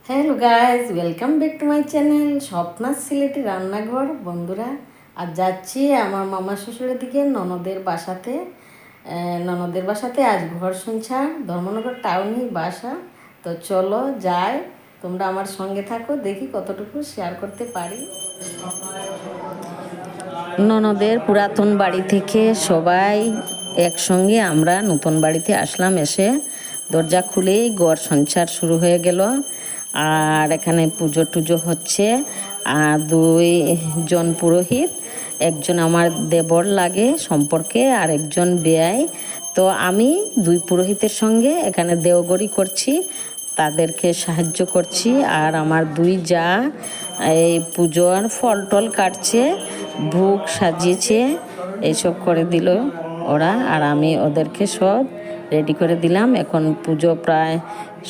Hello guys, welcome back to my channel Swapna Sylheti রান্নাঘর। বন্ধুরা, আজ যাচ্ছি আমার মামা শ্বশুরের দিকে ননদের বাসাতে আজ ঘর সংসার, ধর্মনগর টাউনই বাসা। তো চলো যাই, তোমরা আমার সঙ্গে থাকো, দেখি কতটুকু শেয়ার করতে পারি। ননদের পুরাতন বাড়ি থেকে সবাই একসঙ্গে আমরা নতুন বাড়িতে আসলাম। এসে দরজা খুলেই ঘর সংসার শুরু হয়ে গেল। আর এখানে পুজো টুজো হচ্ছে। আর দুইজন পুরোহিত, একজন আমার দেবর লাগে সম্পর্কে আর একজন বেয়াই। তো আমি দুই পুরোহিতের সঙ্গে এখানে দেওঘরি করছি, তাদেরকে সাহায্য করছি। আর আমার দুই যা এই পুজোর ফল টল কাটছে, ভোগ সাজিয়েছে, এইসব করে দিল ওরা। আর আমি ওদেরকে সব রেডি করে দিলাম। এখন পুজো প্রায়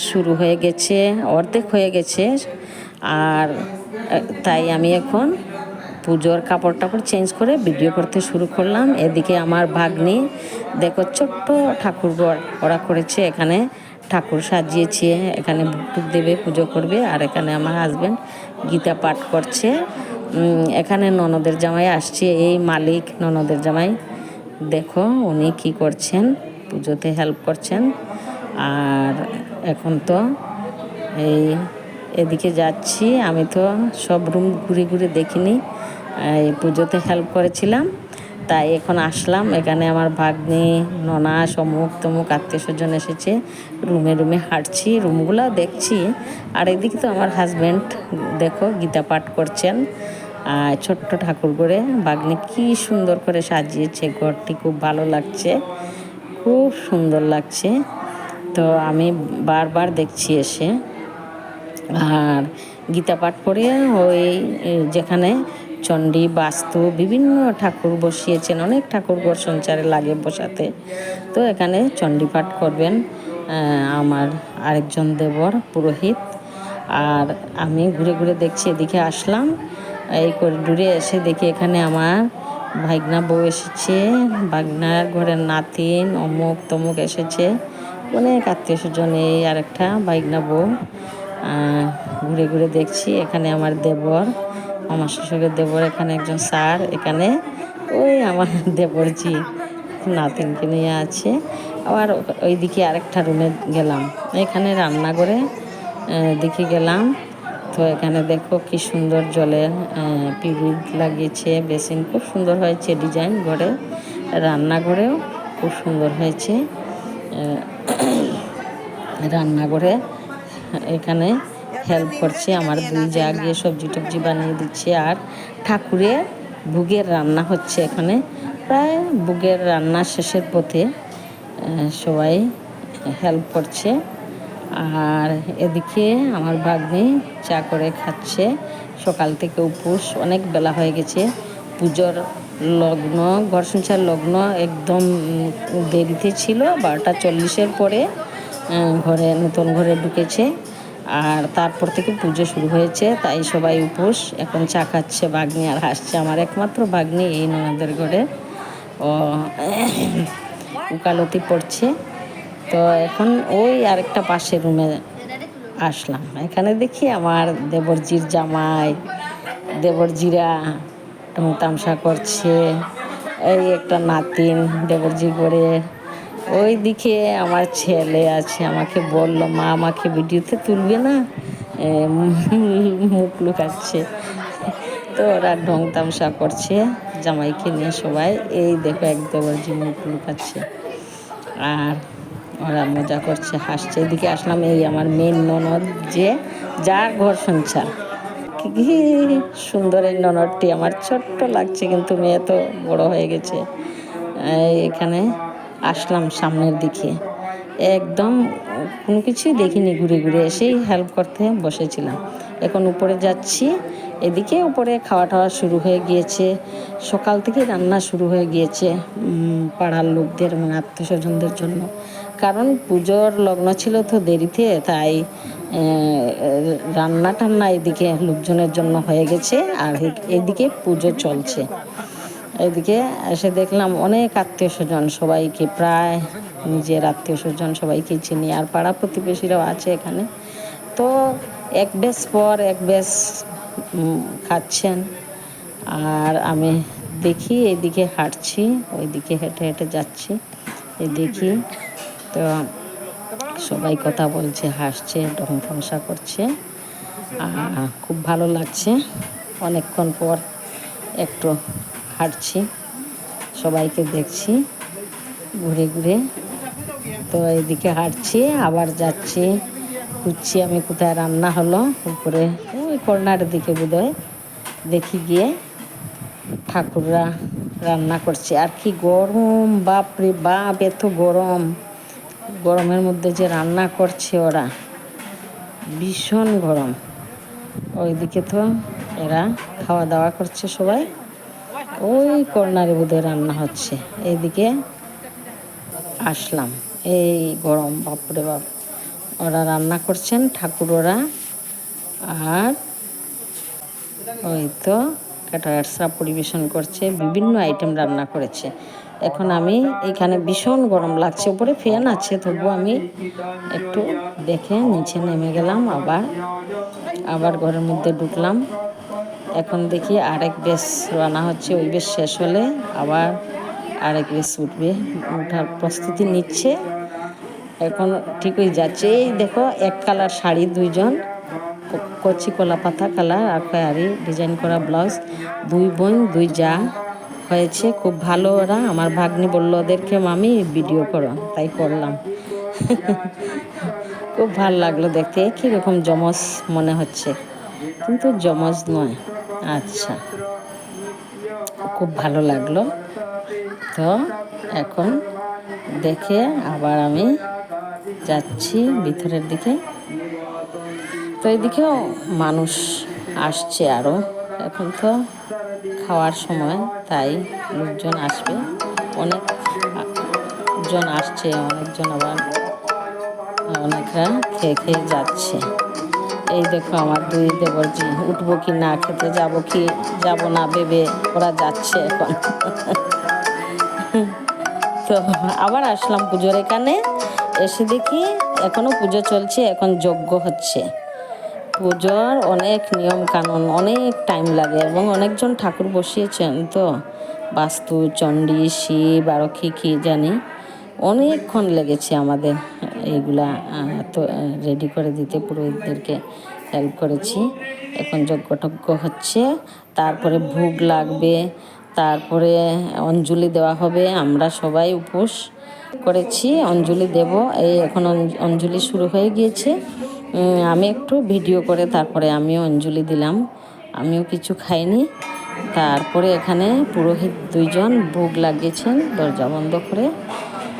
শুরু হয়ে গেছে, অর্ধেক হয়ে গেছে। আর তাই আমি এখন পুজোর কাপড় টাপড় চেঞ্জ করে ভিডিও করতে শুরু করলাম। এদিকে আমার ভাগ্নি দেখো ছোট্ট ঠাকুরঘর ওরা করেছে, এখানে ঠাকুর সাজিয়েছে, এখানে ভুগ দেবে, পুজো করবে। আর এখানে আমার হাজব্যান্ড গীতা পাঠ করছে। এখানে ননদের জামাই আসছে, এই মালিক ননদের জামাই, দেখো উনি কি করছেন, পুজোতে হেল্প করছেন। আর এখন তো এদিকে যাচ্ছি, আমি তো সব রুম ঘুরে ঘুরে দেখিনি, এই পুজোতে হেল্প করেছিলাম। তাই এখন আসলাম, এখানে আমার ভাগ্নি, ননাস, অমুক তমুক আত্মীয় স্বজন এসেছে, রুমে রুমে হাঁটছি, রুমগুলো দেখছি। আর এদিকে তো আমার হাজব্যান্ড দেখো গীতা পাঠ করছেন। ছোট্ট ঠাকুর করে ভাগ্নি কি সুন্দর করে সাজিয়েছে ঘরটি, খুব ভালো লাগছে, খুব সুন্দর লাগছে। তো আমি বারবার দেখছি এসে। আর গীতা পাঠ করে ওই যেখানে চণ্ডী, বাস্তু, বিভিন্ন ঠাকুর বসিয়েছেন, অনেক ঠাকুর ঘর সঞ্চারে লাগে বসাতে। তো এখানে চণ্ডী পাঠ করবেন আমার আরেকজন দেবর পুরোহিত। আর আমি ঘুরে ঘুরে দেখছি, এদিকে আসলাম, এই করিডোরে এসে দেখি এখানে আমার ভাগনা বউ এসেছে, ভাগনার ঘরের নাতিন, অমুক তমুক এসেছে, অনেক আত্মীয় স্বজন। এই আরেকটা ভাগনা বউ। ঘুরে ঘুরে দেখছি, এখানে আমার দেবর, আমার শ্বশুরের দেবর, এখানে একজন স্যার, এখানে ওই আমার দেবরজি নাতিনকে নিয়ে আছে। আবার ওইদিকে আরেকটা রুমে গেলাম, এখানে রান্নাঘরে দিকে গেলাম। তো এখানে দেখো কি সুন্দর জলের পিউরিট লাগিয়েছে, বেসিন খুব সুন্দর হয়েছে ডিজাইন। ঘরে রান্নাঘরেও খুব সুন্দর হয়েছে। রান্নাঘরে এখানে হেল্প করছে আমার দুই যা, গিয়ে সবজি টবজি বানিয়ে দিচ্ছে। আর ঠাকুরের ভোগের রান্না হচ্ছে এখানে, প্রায় ভোগের রান্না শেষের পথে, সবাই হেল্প করছে। আর এদিকে আমার ভাগ্নি চা করে খাচ্ছে, সকাল থেকে উপোস, অনেক বেলা হয়ে গেছে। পুজোর লগ্ন, ঘর সংসার লগ্ন একদম দেরিতে ছিল, 12:40 পরে ঘরে, নতুন ঘরে ঢুকেছে। আর তারপর থেকে পুজো শুরু হয়েছে, তাই সবাই উপোস। এখন চা খাচ্ছে ভাগ্নি আর হাসছে, আমার একমাত্র ভাগ্নি এই ননদের ঘরে, ও উকালতি পড়ছে। তো এখন ওই আরেকটা পাশের রুমে আসলাম, এখানে দেখি আমার দেবরজির জামাই, দেবরজিরা তামসা করছে। এই একটা নাতিন দেবরজি করে, ওই দিকে আমার ছেলে আছে, আমাকে বলল মা আমাকে ভিডিওতে তুলবে না, মুখ লুকাচ্ছে। তো ওরা ঢং তামসা করছে জামাইকে নিয়ে সবাই, এই দেখো এক দেবরজি মুখ লুকাচ্ছে। আর ওরা মজা করছে, হাসছে। এদিকে আসলাম, এই আমার মেন ননদ, যে যার ঘর সংসার, কি সুন্দর এই ননদটি, আমার ছোট্ট লাগছে কিন্তু মেয়ে তো বড় হয়ে গেছে। এখানে আসলাম সামনের দিকে, একদম কোনো কিছুই দেখিনি, ঘুরে ঘুরে এসেই হেল্প করতে বসেছিলাম। এখন উপরে যাচ্ছি, এদিকে উপরে খাওয়া টাওয়া শুরু হয়ে গিয়েছে, সকাল থেকে রান্না শুরু হয়ে গিয়েছে পাড়ার লোকদের, মানে আত্মীয় স্বজনদের জন্য। কারণ পুজোর লগ্ন ছিল তো দেরিতে, তাই রান্না টান্না এদিকে লোকজনের জন্য হয়ে গেছে। আর এদিকে পুজো চলছে। এদিকে এসে দেখলাম অনেক আত্মীয় স্বজন, সবাইকে, প্রায় নিজের আত্মীয় স্বজন সবাইকে চিনি, আর পাড়া প্রতিবেশীরাও আছে এখানে। তো এক ব্যাচ পর এক ব্যাচ খাচ্ছেন, আর আমি দেখি এইদিকে হাঁটছি, ওইদিকে হেঁটে হেঁটে যাচ্ছি, এই দেখি তো সবাই কথা বলছে, হাসছে, ঢং ফংসা করছে, খুব ভালো লাগছে। অনেকক্ষণ পর একটু হাঁটছি, সবাইকে দেখছি ঘুরে ঘুরে। তো এইদিকে হাঁটছি, আবার যাচ্ছি, খুঁজছি আমি কোথায় রান্না হলো। উপরে ওই কর্নারের দিকে বোধহয় দেখি, গিয়ে ঠাকুররা রান্না করছে। আর কি গরম, বাপরে বাপ, এত গরম! গরমের মধ্যে যে রান্না করছে ওরা, ভীষণ গরম। ওইদিকে তো এরা খাওয়া দাওয়া করছে সবাই, ওই কর্নারে বোধহয় রান্না হচ্ছে। এইদিকে আসলাম, এই গরম, বাপরে বাপ! ওরা রান্না করছেন ঠাকুর ওরা, আর ওই তো ক্যাটারার্সরা পরিবেশন করছে, বিভিন্ন আইটেম রান্না করেছে। এখন আমি এখানে ভীষণ গরম লাগছে, উপরে ফ্যান আছে, তবুও আমি একটু দেখে নিচে নেমে গেলাম, আবার ঘরের মধ্যে ঢুকলাম। এখন দেখি আরেক বেশ রান্না হচ্ছে, ওই বেশ শেষ হলে আবার আরেক বেশ উঠবে, ওঠার প্রস্তুতি নিচ্ছে। এখন ঠিকই যাচ্ছে। এই দেখো, এক কালার শাড়ি, দুইজন, কচি কলা পাতা কালার আর খয়ারি ডিজাইন করা ব্লাউজ, দুই বোন দুই যা হয়েছে, খুব ভালো ওরা। আমার ভাগ্নি বলল ওদেরকে, মামি ভিডিও করো, তাই করলাম। খুব ভালো লাগলো দেখতে, কীরকম যমজ মনে হচ্ছে, কিন্তু যমজ নয়। আচ্ছা, খুব ভালো লাগলো। তো এখন দেখে আবার আমি যাচ্ছি ভিতরের দিকে। তো এদিকেও মানুষ আসছে আরও, এখন তো খাওয়ার সময়, তাই লোকজন আসবে, অনেকজন আসছে, অনেকজন আবার অনেকরা খেয়ে খেয়ে যাচ্ছে। এই দেখো আমার দুই দেবরজি, উঠবো কি না, খেতে যাবো কি যাব না ভেবে ওরা যাচ্ছে এখন। তো আবার আসলাম পুজোর এখানে, এসে দেখি এখনও পুজো চলছে, এখন যজ্ঞ হচ্ছে। পুজোর অনেক নিয়ম কানুন, অনেক টাইম লাগে, এবং অনেকজন ঠাকুর বসিয়েছেন, তো বাস্তু, চণ্ডী, শিব, আরও কী জানি, অনেকক্ষণ লেগেছে আমাদের এইগুলা তো রেডি করে দিতে, পুরোহিতদেরকে হেল্প করেছি। এখন যজ্ঞ হচ্ছে, তারপরে ভোগ লাগবে, তারপরে অঞ্জলি দেওয়া হবে। আমরা সবাই উপোস করেছি, অঞ্জলি দেব। এই এখন অঞ্জলি শুরু হয়ে গিয়েছে। আমি একটু ভিডিও করে তারপরে আমিও অঞ্জলি দিলাম, আমিও কিছু খাইনি। তারপরে এখানে পুরোহিত দুইজন ভোগ লাগিয়েছেন দরজা বন্ধ করে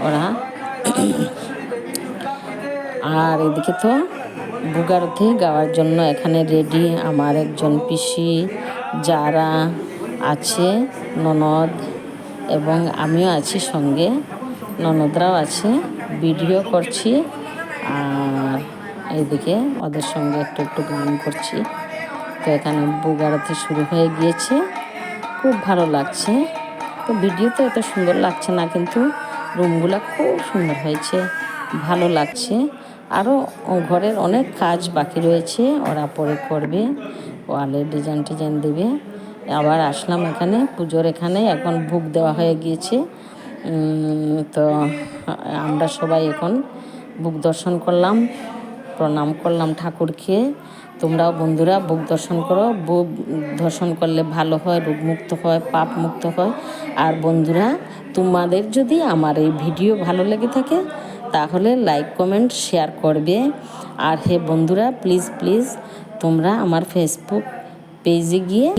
ওরা। আর এদিকে তো ভোগারতি গাওয়ার জন্য এখানে রেডি আমার একজন পিসি, যারা আছে, ননদ, এবং আমিও আছি সঙ্গে, ননদরাও আছে, ভিডিও করছি। আর এইদিকে ওদের সঙ্গে একটু একটু গান করছি। তো এখানে ভোগারতি শুরু হয়ে গিয়েছে, খুব ভালো লাগছে। তো ভিডিওতে এত সুন্দর লাগছে না, কিন্তু রুমগুলো খুব সুন্দর হয়েছে, ভালো লাগছে। আরও ঘরের অনেক কাজ বাকি রয়েছে, ওরা পরে করবে, ওয়ালে ডিজাইন দেবে। আবার আসলাম এখানে পুজোর এখানে, এখন ভোগ দেওয়া হয়ে গিয়েছে। তো আমরা সবাই এখন ভোগ দর্শন করলাম, প্রণাম করলাম ঠাকুরকে। তোমরাও বন্ধুরা ভোগ দর্শন করো, ভোগ দর্শন করলে ভালো হয়, রোগমুক্ত হয়, পাপ মুক্ত হয়। আর বন্ধুরা, তোমাদের যদি আমার এই ভিডিও ভালো লেগে থাকে তাহলে লাইক, কমেন্ট, শেয়ার করবে। আর হে বন্ধুরা, প্লিজ তোমরা আমার ফেসবুক পেজে গিয়ে